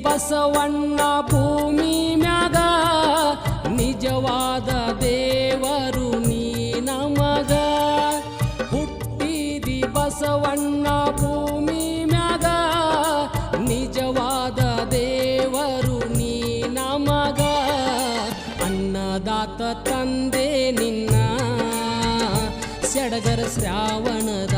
ಬಸವಣ್ಣ ಭೂಮಿ ಮ್ಯಾಗ ನಿಜವಾದ ದೇವರು ನೀ ನಮಗ ಹುಟ್ಟಿದಿ ಬಸವಣ್ಣ ಭೂಮಿ ಮ್ಯಾಗ ನಿಜವಾದ ದೇವರು ನೀ ನಮಗ ಅನ್ನದಾತ ತಂದೆ ನಿನ್ನ ಸಡಗರ ಶ್ರಾವಣದ